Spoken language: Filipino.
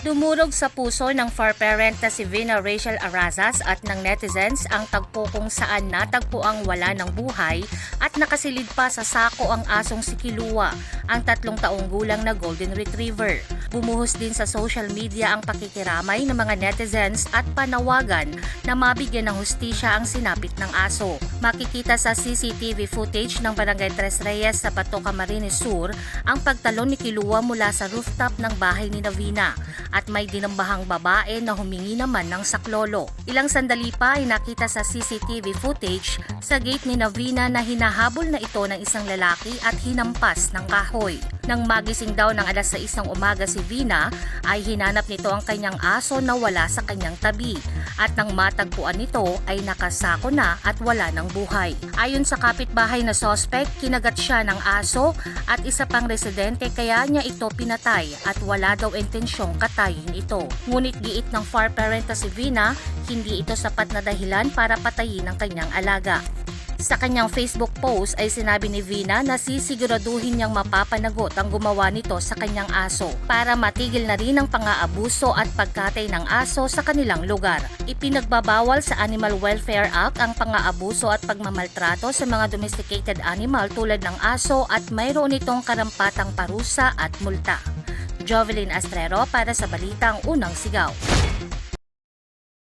Dumurog sa puso ng fur parent na si Vina Rachel Arazas at ng netizens ang tagpo kung saan natagpo ang wala ng buhay at nakasilid pa sa sako ang asong si Kilua, ang 3 taong gulang na golden retriever. Bumuhos din sa social media ang pakikiramay ng mga netizens at panawagan na mabigyan ng hustisya ang sinapit ng aso. Makikita sa CCTV footage ng Barangay Tres Reyes sa Bato, Camarines Sur ang pagtalon ni Kilua mula sa rooftop ng bahay ni Vina at may dinambahang babae na humingi naman ng saklolo. Ilang sandali pa ay nakita sa CCTV footage sa gate ni Vina na hinahabol na ito ng isang lalaki at hinampas ng kahoy. Nang magising daw ng alas 6 ng umaga si Vina, ay hinanap nito ang kanyang aso na wala sa kanyang tabi at nang matagpuan nito ay nakasako na at wala ng buhay. Ayon sa kapitbahay na suspect, kinagat siya ng aso at isa pang residente kaya niya ito pinatay at wala daw intensyong katayin ito. Ngunit giit ng fur parent na si Vina, hindi ito sapat na dahilan para patayin ang kanyang alaga. Sa kanyang Facebook post ay sinabi ni Vina na sisiguraduhin niyang mapapanagot ang gumawa nito sa kanyang aso para matigil na rin ang pang-aabuso at pagkatay ng aso sa kanilang lugar. Ipinagbabawal sa Animal Welfare Act ang pang-aabuso at pagmamaltrato sa mga domesticated animal tulad ng aso at mayroon itong karampatang parusa at multa. Jovelyn Astrero para sa Balitang Unang Sigaw.